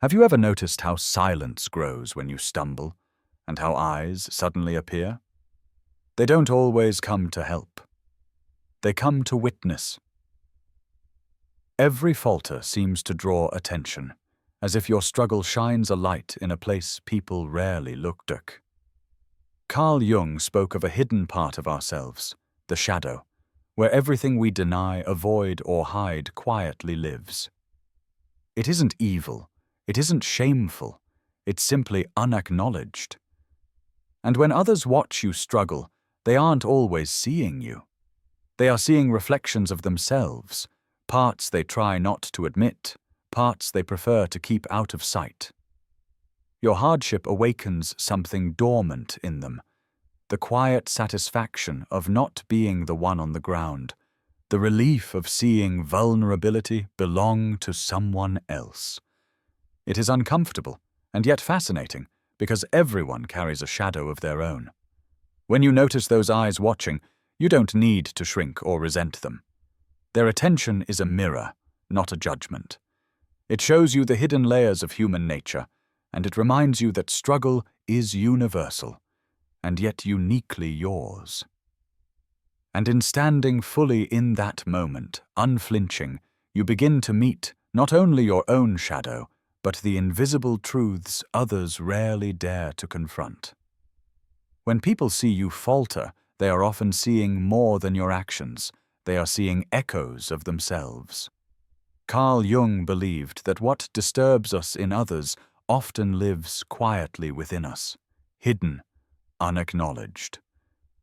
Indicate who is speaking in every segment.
Speaker 1: Have you ever noticed how silence grows when you stumble, and how eyes suddenly appear? They don't always come to help. They come to witness. Every falter seems to draw attention, as if your struggle shines a light in a place people rarely look at. Carl Jung spoke of a hidden part of ourselves, the shadow, where everything we deny, avoid, or hide quietly lives. It isn't evil, it isn't shameful, it's simply unacknowledged. And when others watch you struggle, they aren't always seeing you. They are seeing reflections of themselves, parts they try not to admit, parts they prefer to keep out of sight. Your hardship awakens something dormant in them, the quiet satisfaction of not being the one on the ground, the relief of seeing vulnerability belong to someone else. It is uncomfortable and yet fascinating, because everyone carries a shadow of their own. When you notice those eyes watching, you don't need to shrink or resent them. Their attention is a mirror, not a judgment. It shows you the hidden layers of human nature, and it reminds you that struggle is universal, and yet uniquely yours. And in standing fully in that moment, unflinching, you begin to meet not only your own shadow, but the invisible truths others rarely dare to confront. When people see you falter, they are often seeing more than your actions. They are seeing echoes of themselves. Carl Jung believed that what disturbs us in others often lives quietly within us, hidden, unacknowledged.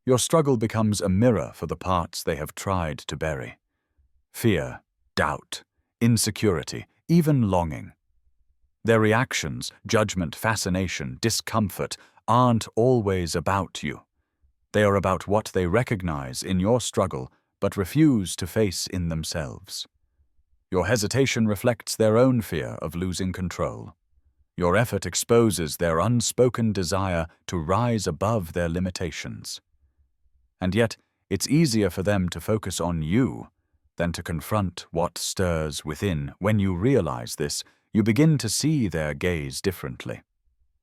Speaker 1: Your struggle becomes a mirror for the parts they have tried to bury. Fear, doubt, insecurity, even longing. Their reactions, judgment, fascination, discomfort, aren't always about you. They are about what they recognize in your struggle but refuse to face in themselves. Your hesitation reflects their own fear of losing control. Your effort exposes their unspoken desire to rise above their limitations. And yet, it's easier for them to focus on you than to confront what stirs within. When you realize this, you begin to see their gaze differently.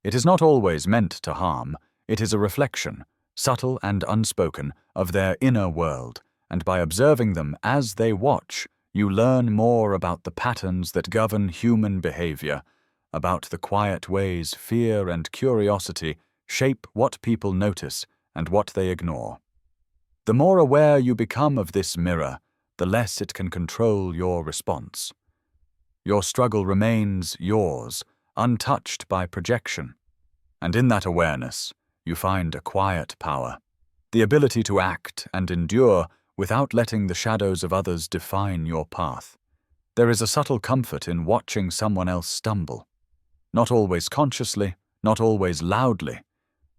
Speaker 1: It is not always meant to harm, it is a reflection, subtle and unspoken, of their inner world, and by observing them as they watch, you learn more about the patterns that govern human behavior, about the quiet ways fear and curiosity shape what people notice and what they ignore. The more aware you become of this mirror, the less it can control your response. Your struggle remains yours, untouched by projection. And in that awareness, you find a quiet power, the ability to act and endure without letting the shadows of others define your path. There is a subtle comfort in watching someone else stumble, not always consciously, not always loudly,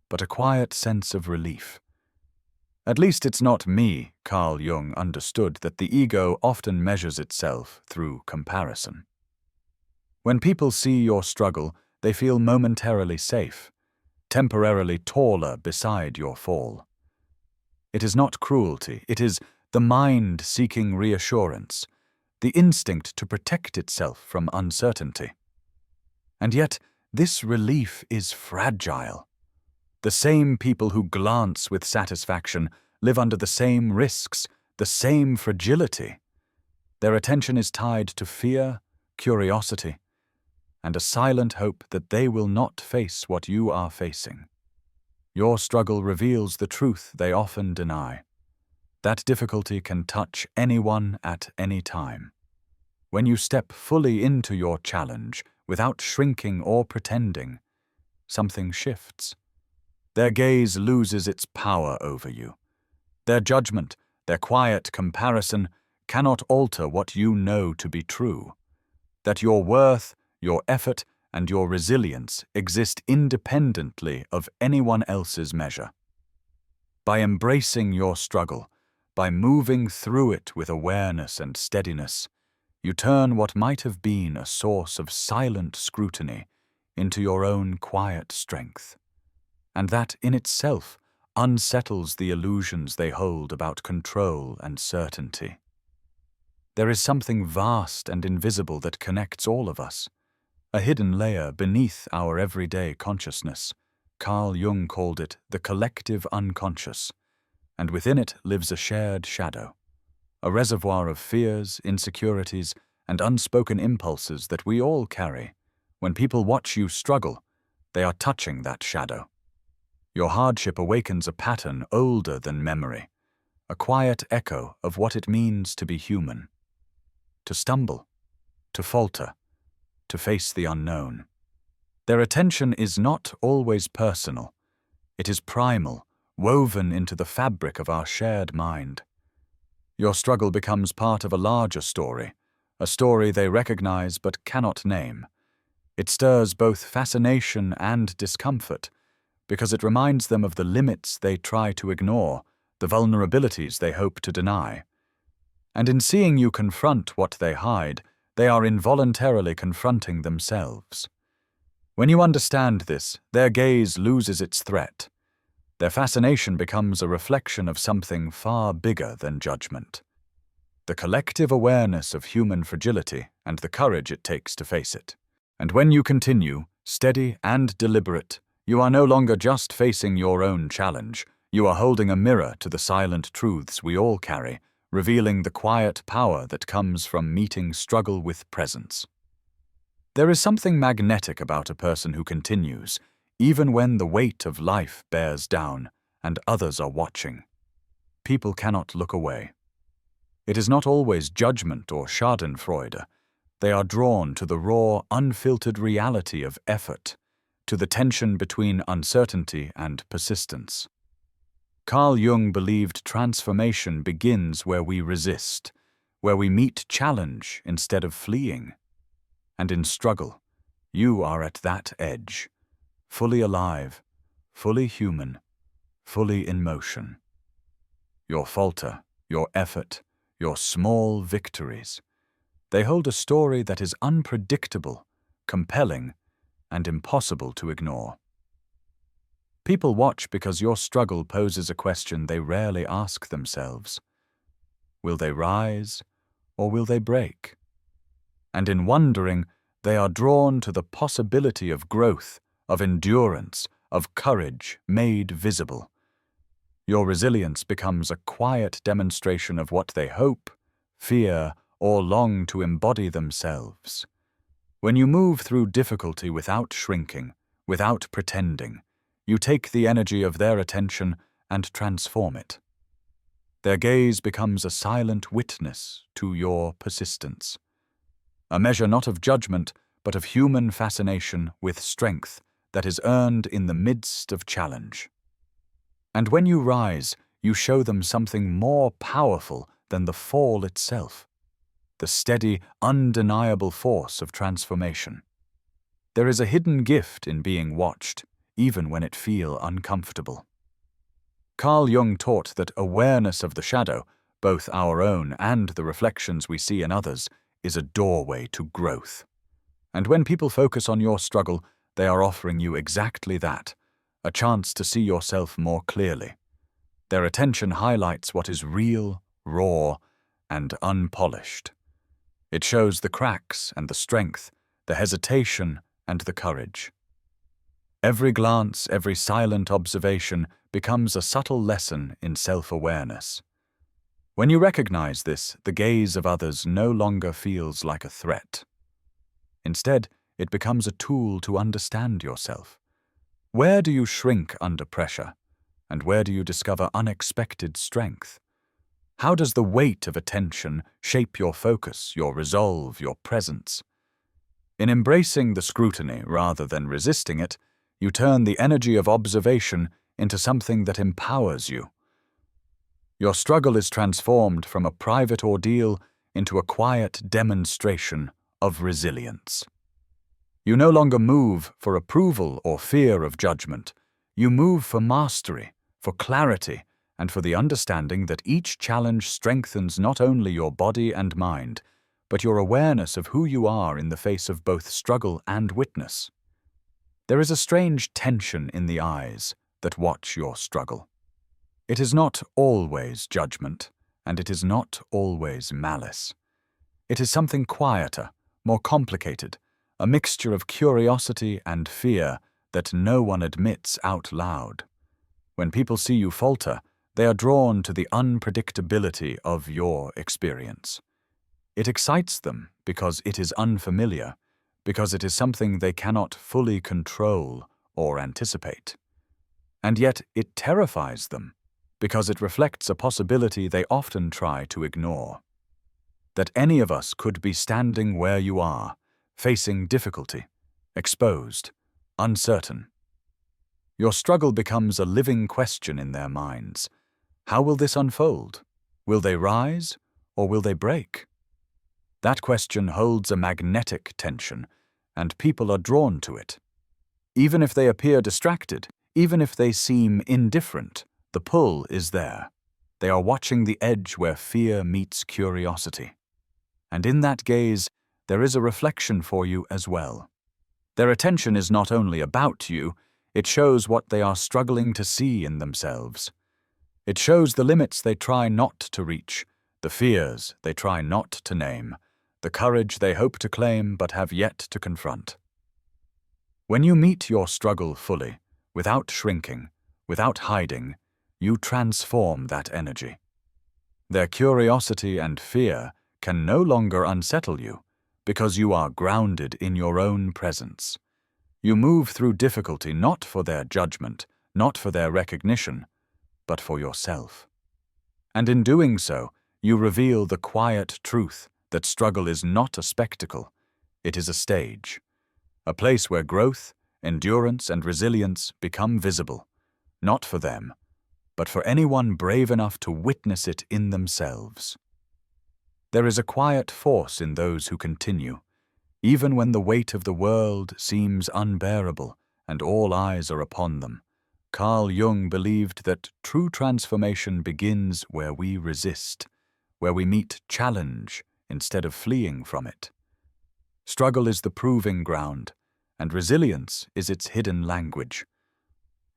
Speaker 1: but a quiet sense of relief. At least it's not me. Carl Jung understood that the ego often measures itself through comparison. When people see your struggle, they feel momentarily safe, temporarily taller beside your fall. It is not cruelty, it is the mind seeking reassurance, the instinct to protect itself from uncertainty. And yet, this relief is fragile. The same people who glance with satisfaction live under the same risks, the same fragility. Their attention is tied to fear, curiosity, and a silent hope that they will not face what you are facing. Your struggle reveals the truth they often deny. That difficulty can touch anyone at any time. When you step fully into your challenge, without shrinking or pretending, something shifts. Their gaze loses its power over you. Their judgment, their quiet comparison, cannot alter what you know to be true. That your worth, your effort, and your resilience exist independently of anyone else's measure. By embracing your struggle, by moving through it with awareness and steadiness, you turn what might have been a source of silent scrutiny into your own quiet strength. And that in itself unsettles the illusions they hold about control and certainty. There is something vast and invisible that connects all of us, a hidden layer beneath our everyday consciousness. Carl Jung called it the collective unconscious, and within it lives a shared shadow, a reservoir of fears, insecurities, and unspoken impulses that we all carry. When people watch you struggle, they are touching that shadow. Your hardship awakens a pattern older than memory, a quiet echo of what it means to be human. To stumble, to falter, to face the unknown. Their attention is not always personal. It is primal, woven into the fabric of our shared mind. Your struggle becomes part of a larger story, a story they recognize but cannot name. It stirs both fascination and discomfort, because it reminds them of the limits they try to ignore, the vulnerabilities they hope to deny. And in seeing you confront what they hide, they are involuntarily confronting themselves. When you understand this, their gaze loses its threat. Their fascination becomes a reflection of something far bigger than judgment. The collective awareness of human fragility and the courage it takes to face it. And when you continue, steady and deliberate, you are no longer just facing your own challenge. You are holding a mirror to the silent truths we all carry, revealing the quiet power that comes from meeting struggle with presence. There is something magnetic about a person who continues, even when the weight of life bears down and others are watching. People cannot look away. It is not always judgment or schadenfreude. They are drawn to the raw, unfiltered reality of effort, to the tension between uncertainty and persistence. Carl Jung believed transformation begins where we resist, where we meet challenge instead of fleeing. And in struggle, you are at that edge, fully alive, fully human, fully in motion. Your falter, your effort, your small victories, they hold a story that is unpredictable, compelling, and impossible to ignore. People watch because your struggle poses a question they rarely ask themselves. Will they rise, or will they break? And in wondering, they are drawn to the possibility of growth, of endurance, of courage made visible. Your resilience becomes a quiet demonstration of what they hope, fear, or long to embody themselves. When you move through difficulty without shrinking, without pretending, you take the energy of their attention and transform it. Their gaze becomes a silent witness to your persistence. A measure not of judgment, but of human fascination with strength that is earned in the midst of challenge. And when you rise, you show them something more powerful than the fall itself, the steady, undeniable force of transformation. There is a hidden gift in being watched, even when it feels uncomfortable. Carl Jung taught that awareness of the shadow, both our own and the reflections we see in others, is a doorway to growth. And when people focus on your struggle, they are offering you exactly that, a chance to see yourself more clearly. Their attention highlights what is real, raw, and unpolished. It shows the cracks and the strength, the hesitation and the courage. Every glance, every silent observation becomes a subtle lesson in self-awareness. When you recognize this, the gaze of others no longer feels like a threat. Instead, it becomes a tool to understand yourself. Where do you shrink under pressure? And where do you discover unexpected strength? How does the weight of attention shape your focus, your resolve, your presence? In embracing the scrutiny rather than resisting it, you turn the energy of observation into something that empowers you. Your struggle is transformed from a private ordeal into a quiet demonstration of resilience. You no longer move for approval or fear of judgment. You move for mastery, for clarity, and for the understanding that each challenge strengthens not only your body and mind, but your awareness of who you are in the face of both struggle and witness. There is a strange tension in the eyes that watch your struggle. It is not always judgment, and it is not always malice. It is something quieter, more complicated, a mixture of curiosity and fear that no one admits out loud. When people see you falter, they are drawn to the unpredictability of your experience. It excites them because it is unfamiliar, because it is something they cannot fully control or anticipate. And yet it terrifies them because it reflects a possibility they often try to ignore. That any of us could be standing where you are, facing difficulty, exposed, uncertain. Your struggle becomes a living question in their minds. How will this unfold? Will they rise, or will they break? That question holds a magnetic tension, and people are drawn to it. Even if they appear distracted, even if they seem indifferent, the pull is there. They are watching the edge where fear meets curiosity. And in that gaze, there is a reflection for you as well. Their attention is not only about you, it shows what they are struggling to see in themselves. It shows the limits they try not to reach, the fears they try not to name, the courage they hope to claim but have yet to confront. When you meet your struggle fully, without shrinking, without hiding, you transform that energy. Their curiosity and fear can no longer unsettle you, because you are grounded in your own presence. You move through difficulty not for their judgment, not for their recognition, but for yourself. And in doing so, you reveal the quiet truth that struggle is not a spectacle, it is a stage, a place where growth, endurance, and resilience become visible, not for them, but for anyone brave enough to witness it in themselves. There is a quiet force in those who continue, even when the weight of the world seems unbearable and all eyes are upon them. Carl Jung believed that true transformation begins where we resist, where we meet challenge instead of fleeing from it. Struggle is the proving ground, and resilience is its hidden language.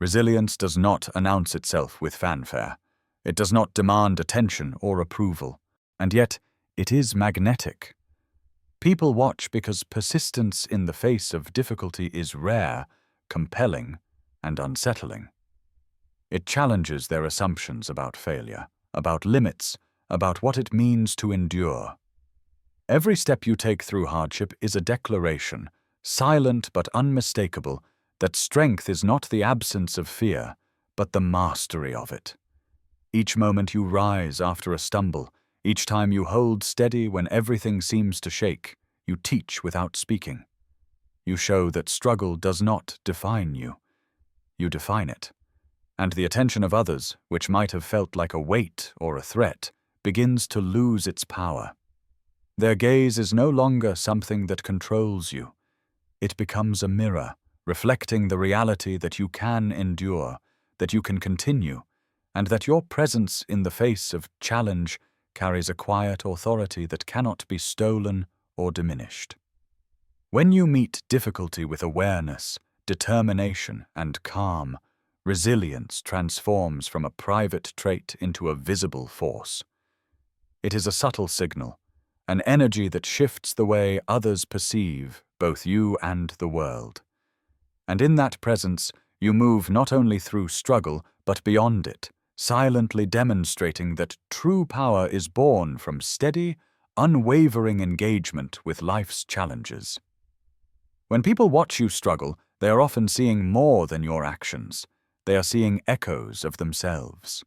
Speaker 1: Resilience does not announce itself with fanfare. It does not demand attention or approval, and yet it is magnetic. People watch because persistence in the face of difficulty is rare, compelling, and unsettling. It challenges their assumptions about failure, about limits, about what it means to endure. Every step you take through hardship is a declaration, silent but unmistakable, that strength is not the absence of fear, but the mastery of it. Each moment you rise after a stumble, each time you hold steady when everything seems to shake, you teach without speaking. You show that struggle does not define you. You define it. And the attention of others, which might have felt like a weight or a threat, begins to lose its power. Their gaze is no longer something that controls you. It becomes a mirror, reflecting the reality that you can endure, that you can continue, and that your presence in the face of challenge carries a quiet authority that cannot be stolen or diminished. When you meet difficulty with awareness, determination, and calm, resilience transforms from a private trait into a visible force. It is a subtle signal, an energy that shifts the way others perceive both you and the world. And in that presence, you move not only through struggle, but beyond it, silently demonstrating that true power is born from steady, unwavering engagement with life's challenges. When people watch you struggle, they are often seeing more than your actions. They are seeing echoes of themselves.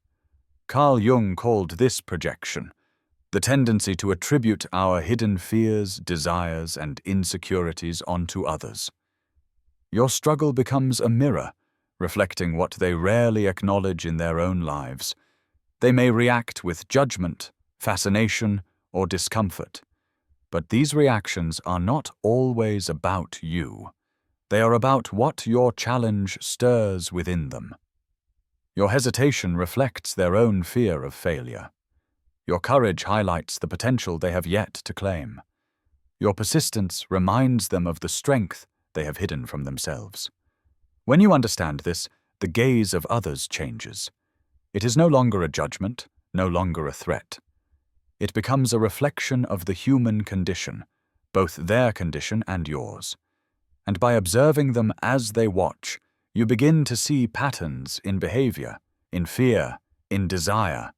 Speaker 1: Carl Jung called this projection, the tendency to attribute our hidden fears, desires, and insecurities onto others. Your struggle becomes a mirror, reflecting what they rarely acknowledge in their own lives. They may react with judgment, fascination, or discomfort. But these reactions are not always about you. They are about what your challenge stirs within them. Your hesitation reflects their own fear of failure. Your courage highlights the potential they have yet to claim. Your persistence reminds them of the strength they have hidden from themselves. When you understand this, the gaze of others changes. It is no longer a judgment, no longer a threat. It becomes a reflection of the human condition, both their condition and yours. And by observing them as they watch, you begin to see patterns in behavior, in fear, in desire,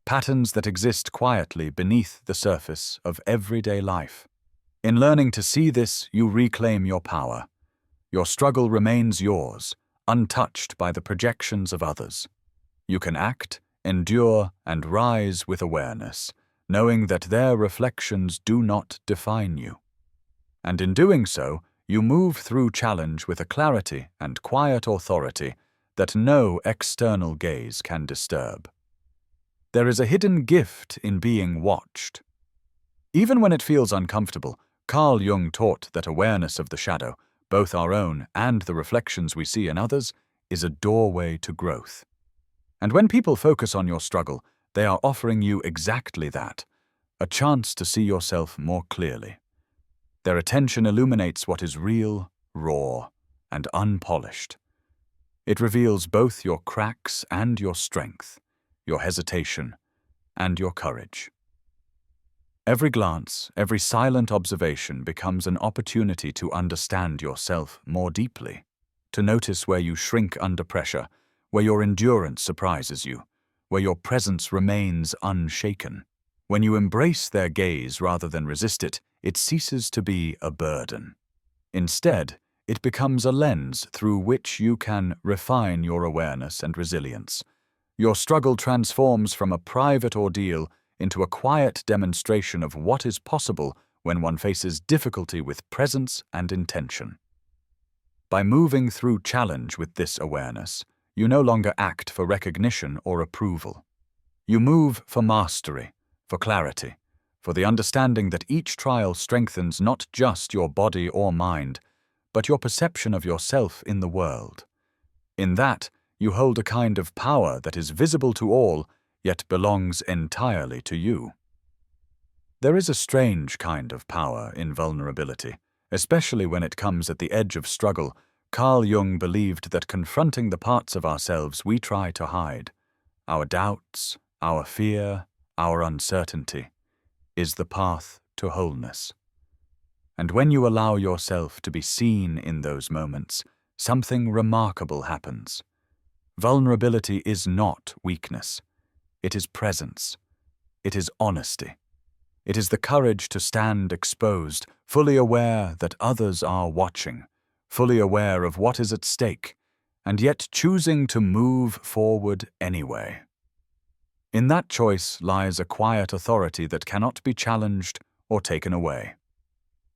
Speaker 1: patterns that exist quietly beneath the surface of everyday life. In learning to see this, you reclaim your power. Your struggle remains yours, untouched by the projections of others. You can act, endure, and rise with awareness, knowing that their reflections do not define you. And in doing so, you move through challenge with a clarity and quiet authority that no external gaze can disturb. There is a hidden gift in being watched. Even when it feels uncomfortable, Carl Jung taught that awareness of the shadow, both our own and the reflections we see in others, is a doorway to growth. And when people focus on your struggle, they are offering you exactly that, a chance to see yourself more clearly. Their attention illuminates what is real, raw, and unpolished. It reveals both your cracks and your strength, your hesitation and your courage. Every glance, every silent observation becomes an opportunity to understand yourself more deeply, to notice where you shrink under pressure, where your endurance surprises you, where your presence remains unshaken. When you embrace their gaze rather than resist it, it ceases to be a burden. Instead, it becomes a lens through which you can refine your awareness and resilience. Your struggle transforms from a private ordeal into a quiet demonstration of what is possible when one faces difficulty with presence and intention. By moving through challenge with this awareness, you no longer act for recognition or approval. You move for mastery, for clarity, for the understanding that each trial strengthens not just your body or mind, but your perception of yourself in the world. In that, you hold a kind of power that is visible to all, yet belongs entirely to you. There is a strange kind of power in vulnerability, especially when it comes at the edge of struggle. Carl Jung believed that confronting the parts of ourselves we try to hide, our doubts, our fear, our uncertainty, is the path to wholeness. And when you allow yourself to be seen in those moments, something remarkable happens. Vulnerability is not weakness. It is presence. It is honesty. It is the courage to stand exposed, fully aware that others are watching, fully aware of what is at stake, and yet choosing to move forward anyway. In that choice lies a quiet authority that cannot be challenged or taken away.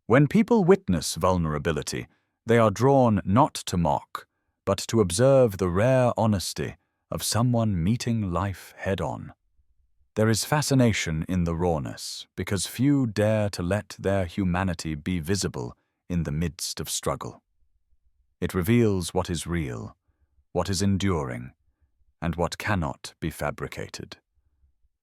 Speaker 1: When people witness vulnerability, they are drawn not to mock, but to observe the rare honesty of someone meeting life head-on. There is fascination in the rawness, because few dare to let their humanity be visible in the midst of struggle. It reveals what is real, what is enduring, and what cannot be fabricated.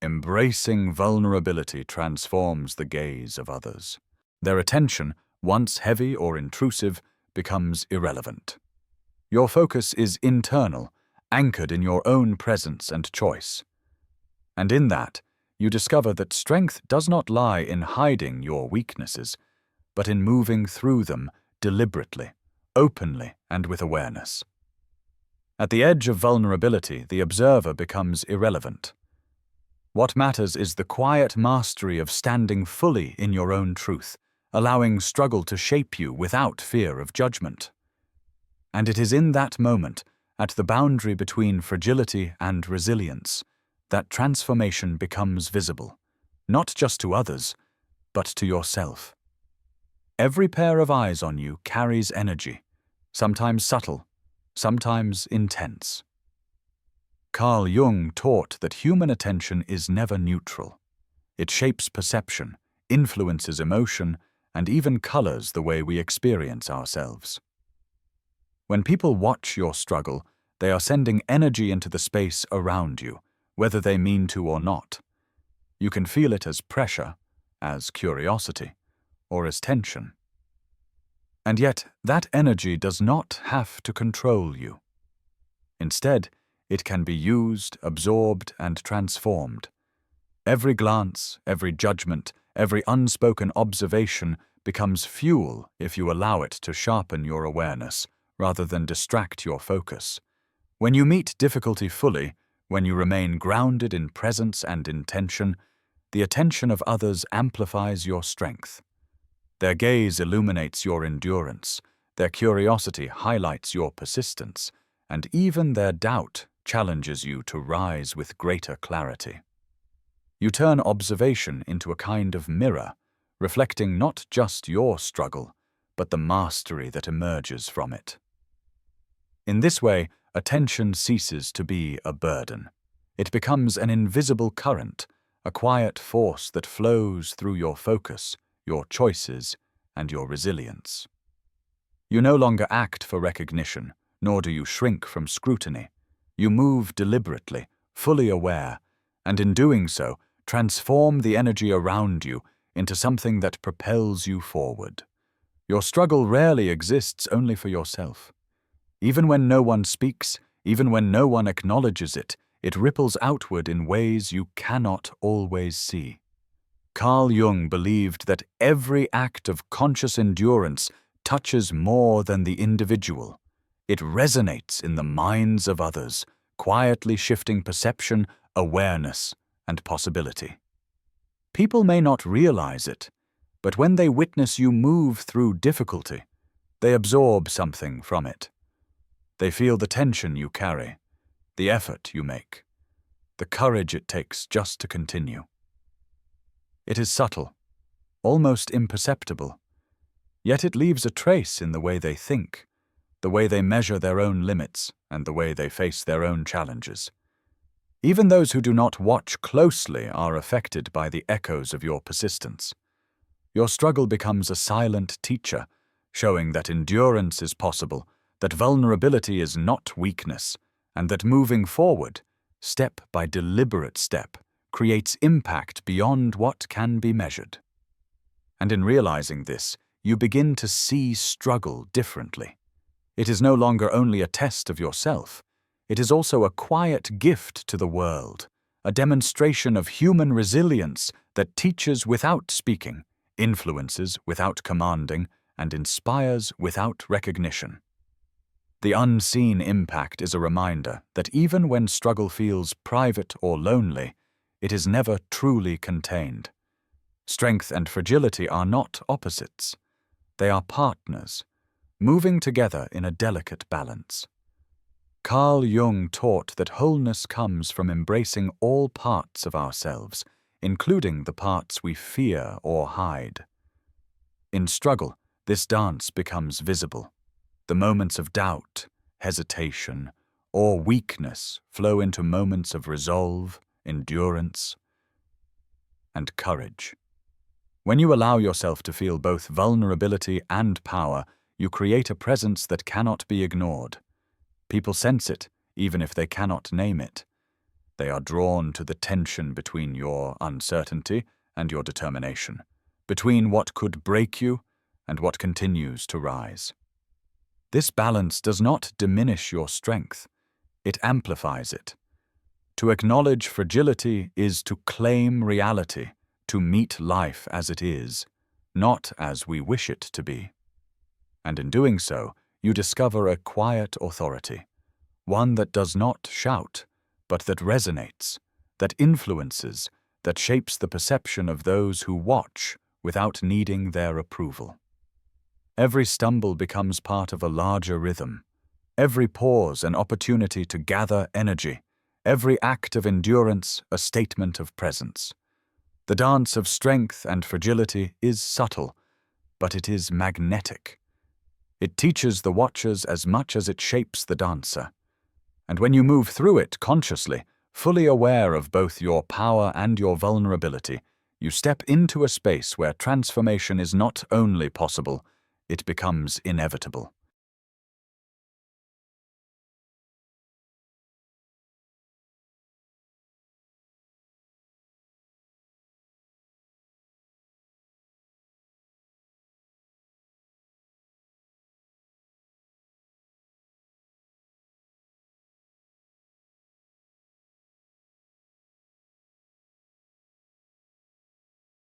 Speaker 1: Embracing vulnerability transforms the gaze of others. Their attention, once heavy or intrusive, becomes irrelevant. Your focus is internal, anchored in your own presence and choice. And in that, you discover that strength does not lie in hiding your weaknesses, but in moving through them deliberately, openly, and with awareness. At the edge of vulnerability, the observer becomes irrelevant. What matters is the quiet mastery of standing fully in your own truth, allowing struggle to shape you without fear of judgment. And it is in that moment, at the boundary between fragility and resilience, that transformation becomes visible, not just to others, but to yourself. Every pair of eyes on you carries energy, sometimes subtle, sometimes intense. Carl Jung taught that human attention is never neutral. It shapes perception, influences emotion, and even colors the way we experience ourselves. When people watch your struggle, they are sending energy into the space around you, whether they mean to or not. You can feel it as pressure, as curiosity, or as tension. And yet, that energy does not have to control you. Instead, it can be used, absorbed, and transformed. Every glance, every judgment, every unspoken observation becomes fuel if you allow it to sharpen your awareness rather than distract your focus. When you meet difficulty fully, when you remain grounded in presence and intention, the attention of others amplifies your strength. Their gaze illuminates your endurance, their curiosity highlights your persistence, and even their doubt challenges you to rise with greater clarity. You turn observation into a kind of mirror, reflecting not just your struggle, but the mastery that emerges from it. In this way, attention ceases to be a burden. It becomes an invisible current, a quiet force that flows through your focus, your choices, and your resilience. You no longer act for recognition, nor do you shrink from scrutiny. You move deliberately, fully aware, and in doing so, transform the energy around you into something that propels you forward. Your struggle rarely exists only for yourself. Even when no one speaks, even when no one acknowledges it, it ripples outward in ways you cannot always see. Carl Jung believed that every act of conscious endurance touches more than the individual. It resonates in the minds of others, quietly shifting perception, awareness, and possibility. People may not realize it, but when they witness you move through difficulty, they absorb something from it. They feel the tension you carry, the effort you make, the courage it takes just to continue. It is subtle, almost imperceptible, yet it leaves a trace in the way they think, the way they measure their own limits, and the way they face their own challenges. Even those who do not watch closely are affected by the echoes of your persistence. Your struggle becomes a silent teacher, showing that endurance is possible, that vulnerability is not weakness, and that moving forward, step by deliberate step, creates impact beyond what can be measured. And in realizing this, you begin to see struggle differently. It is no longer only a test of yourself, it is also a quiet gift to the world, a demonstration of human resilience that teaches without speaking, influences without commanding, and inspires without recognition. The unseen impact is a reminder that even when struggle feels private or lonely, it is never truly contained. Strength and fragility are not opposites. They are partners, moving together in a delicate balance. Carl Jung taught that wholeness comes from embracing all parts of ourselves, including the parts we fear or hide. In struggle, this dance becomes visible. The moments of doubt, hesitation, or weakness flow into moments of resolve, endurance, and courage. When you allow yourself to feel both vulnerability and power, you create a presence that cannot be ignored. People sense it, even if they cannot name it. They are drawn to the tension between your uncertainty and your determination, between what could break you and what continues to rise. This balance does not diminish your strength, it amplifies it. To acknowledge fragility is to claim reality, to meet life as it is, not as we wish it to be. And in doing so, you discover a quiet authority, one that does not shout, but that resonates, that influences, that shapes the perception of those who watch without needing their approval. Every stumble becomes part of a larger rhythm, every pause an opportunity to gather energy, every act of endurance a statement of presence. The dance of strength and fragility is subtle, but it is magnetic. It teaches the watchers as much as it shapes the dancer. And when you move through it consciously, fully aware of both your power and your vulnerability, you step into a space where transformation is not only possible, it becomes inevitable.